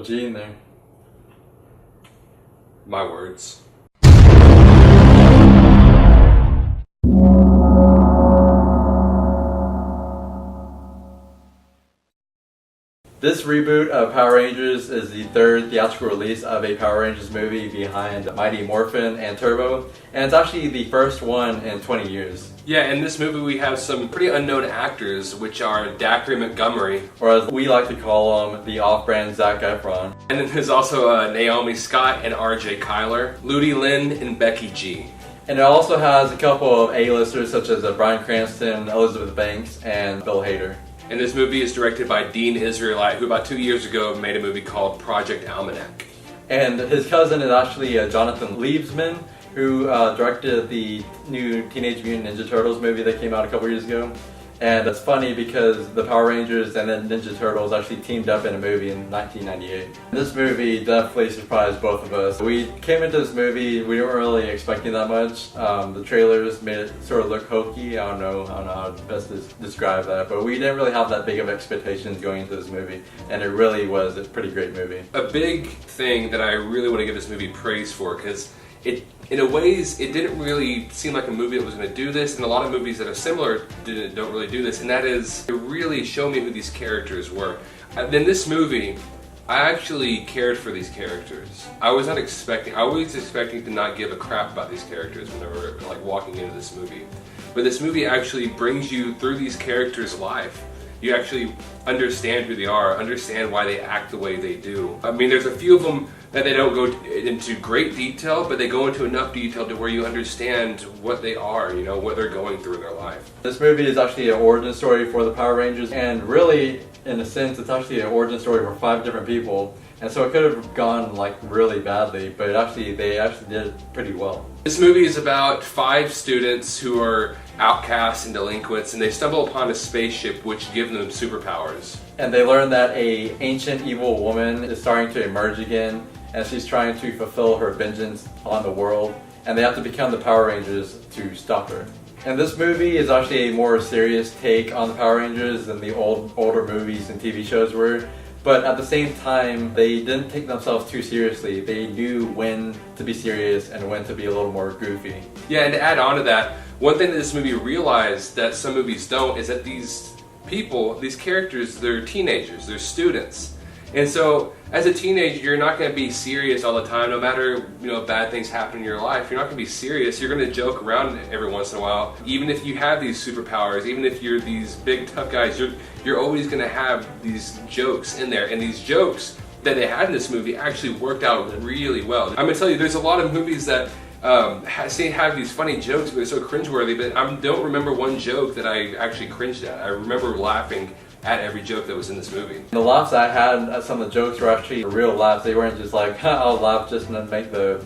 What you eating there? My words. This reboot of Power Rangers is the third theatrical release of a Power Rangers movie behind Mighty Morphin and Turbo, and it's actually the first one in 20 years. Yeah, in this movie we have some pretty unknown actors, which are Dacre Montgomery, or as we like to call him, the off-brand Zac Efron. and then there's also Naomi Scott and RJ Kyler, Ludi Lin and Becky G. And it also has a couple of A-listers such as Bryan Cranston, Elizabeth Banks, and Bill Hader. And this movie is directed by Dean Israelite, who about 2 years ago made a movie called Project Almanac. And his cousin is actually Jonathan Liebsman, who directed the new Teenage Mutant Ninja Turtles movie that came out a couple years ago. And it's funny because the Power Rangers and then Ninja Turtles actually teamed up in a movie in 1998. This movie definitely surprised both of us. We came into this movie, we weren't really expecting that much. The trailers made it sort of look hokey. I don't know how to best describe that, but we didn't really have that big of expectations going into this movie, and it really was a pretty great movie. A big thing that I really want to give this movie praise for, because in a ways, it didn't really seem like a movie that was going to do this, and a lot of movies that are similar don't really do this, and that is, it really showed me who these characters were. In this movie, I actually cared for these characters. I was expecting to not give a crap about these characters when they were like walking into this movie. But this movie actually brings you through these characters' life. You actually understand who they are, understand why they act the way they do. I mean, there's a few of them that they don't go into great detail, but they go into enough detail to where you understand what they are, you know, what they're going through in their life. This movie is actually an origin story for the Power Rangers, and really, in a sense, it's actually an origin story for 5 different people. And so it could have gone like really badly, but they actually did it pretty well. This movie is about 5 students who are outcasts and delinquents, and they stumble upon a spaceship which gives them superpowers. And they learn that a ancient evil woman is starting to emerge again, and she's trying to fulfill her vengeance on the world, and they have to become the Power Rangers to stop her. And this movie is actually a more serious take on the Power Rangers than the older movies and TV shows were. But at the same time, they didn't take themselves too seriously. They knew when to be serious and when to be a little more goofy. Yeah, and to add on to that, one thing that this movie realized that some movies don't is that these people, these characters, they're teenagers, they're students. And so, as a teenager, you're not going to be serious all the time, no matter, bad things happen in your life. You're not going to be serious. You're going to joke around every once in a while. Even if you have these superpowers, even if you're these big tough guys, you're always going to have these jokes in there. And these jokes that they had in this movie actually worked out really well. I'm going to tell you, there's a lot of movies that have these funny jokes, but they're so cringeworthy, but I don't remember one joke that I actually cringed at. I remember laughing at every joke that was in this movie. The laughs I had at some of the jokes were actually real laughs. They weren't just like, I'll laugh just to make the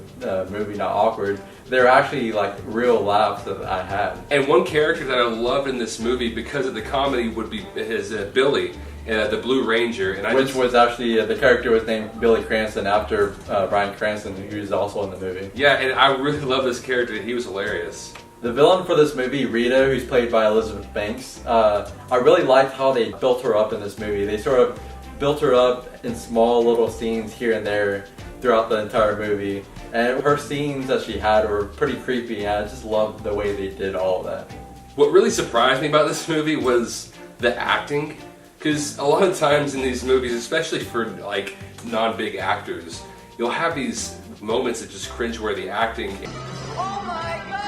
movie not awkward. They were actually like real laughs that I had. And one character that I loved in this movie because of the comedy would be his Billy, the Blue Ranger. And which was actually, the character was named Billy Cranston after Bryan Cranston, who was also in the movie. Yeah, and I really love this character. He was hilarious. The villain for this movie, Rita, who's played by Elizabeth Banks, I really liked how they built her up in this movie. They sort of built her up in small little scenes here and there throughout the entire movie. And her scenes that she had were pretty creepy, and I just loved the way they did all of that. What really surprised me about this movie was the acting. Because a lot of times in these movies, especially for like non-big actors, you'll have these moments of just cringeworthy acting. Oh my God!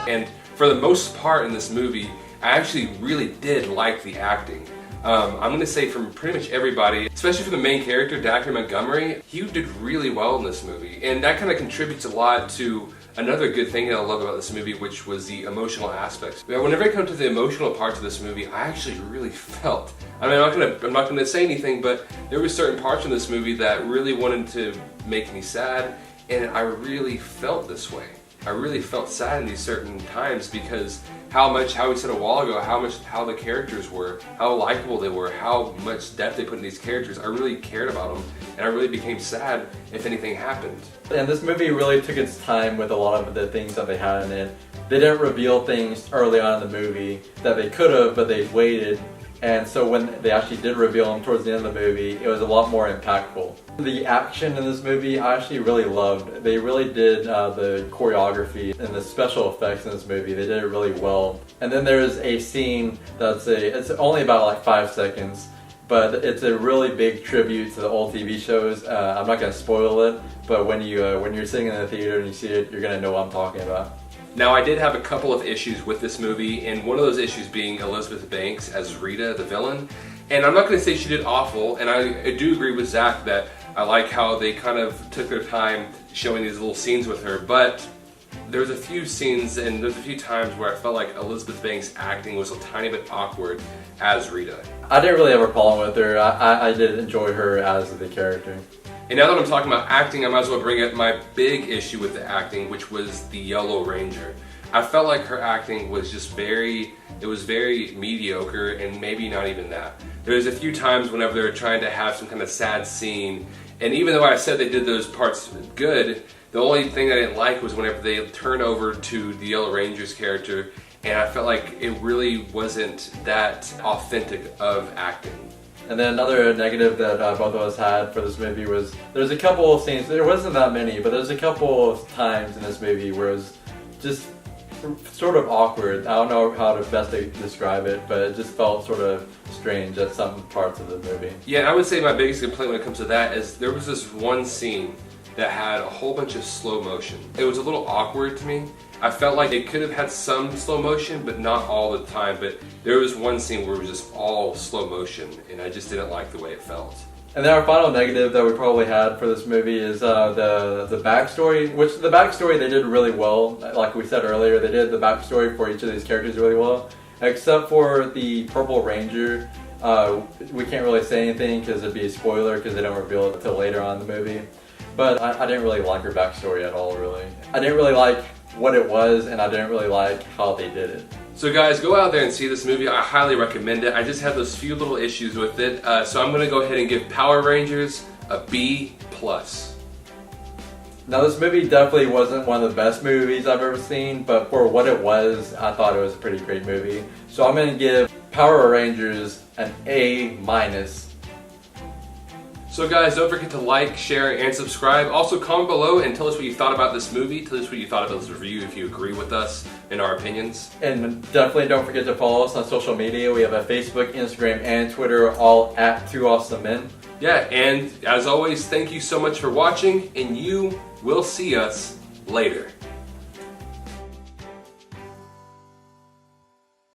And for the most part in this movie, I actually really did like the acting. I'm going to say from pretty much everybody, especially for the main character, Dacre Montgomery, he did really well in this movie. And that kind of contributes a lot to another good thing that I love about this movie, which was the emotional aspects. Whenever I come to the emotional parts of this movie, I actually really felt. I mean, I'm not gonna say anything, but there were certain parts in this movie that really wanted to make me sad, and I really felt this way. I really felt sad in these certain times because how we said a while ago, how the characters were, how likable they were, how much depth they put in these characters. I really cared about them, and I really became sad if anything happened. And this movie really took its time with a lot of the things that they had in it. They didn't reveal things early on in the movie that they could have, but they waited And so when they actually did reveal him towards the end of the movie, it was a lot more impactful. The action in this movie I actually really loved. They really did the choreography and the special effects in this movie. They did it really well. And then there's a scene it's only about like 5 seconds, but it's a really big tribute to the old TV shows. I'm not going to spoil it, but when you're sitting in the theater and you see it, you're going to know what I'm talking about. Now, I did have a couple of issues with this movie, and one of those issues being Elizabeth Banks as Rita, the villain. And I'm not going to say she did awful, and I do agree with Zach that I like how they kind of took their time showing these little scenes with her, but there's a few scenes and there's a few times where I felt like Elizabeth Banks' acting was a tiny bit awkward as Rita. I didn't really have a problem with her. I did enjoy her as the character. And now that I'm talking about acting, I might as well bring up my big issue with the acting, which was the Yellow Ranger. I felt like her acting was just very mediocre, and maybe not even that. There was a few times whenever they were trying to have some kind of sad scene, and even though I said they did those parts good, the only thing I didn't like was whenever they turned over to the Yellow Ranger's character, and I felt like it really wasn't that authentic of acting. And then another negative that both of us had for this movie was there's a couple of scenes, there wasn't that many, but there's a couple of times in this movie where it was just sort of awkward. I don't know how to best describe it, but it just felt sort of strange at some parts of the movie. Yeah, and I would say my biggest complaint when it comes to that is there was this one scene that had a whole bunch of slow motion. It was a little awkward to me. I felt like it could have had some slow motion, but not all the time. But there was one scene where it was just all slow motion, and I just didn't like the way it felt. And then our final negative that we probably had for this movie is the backstory, which the backstory they did really well. Like we said earlier, they did the backstory for each of these characters really well. Except for the Purple Ranger, we can't really say anything because it'd be a spoiler because they don't reveal it until later on in the movie. But I didn't really like her backstory at all, really. I didn't really like what it was, and I didn't really like how they did it. So guys, go out there and see this movie. I highly recommend it. I just have those few little issues with it. So I'm going to go ahead and give Power Rangers a B+. Now this movie definitely wasn't one of the best movies I've ever seen, but for what it was, I thought it was a pretty great movie. So I'm going to give Power Rangers an A-. So guys, don't forget to like, share, and subscribe. Also comment below and tell us what you thought about this movie. Tell us what you thought about this review if you agree with us in our opinions. And definitely don't forget to follow us on social media. We have a Facebook, Instagram, and Twitter, all at 2AwesomeMen. Yeah, and as always, thank you so much for watching, and you will see us later.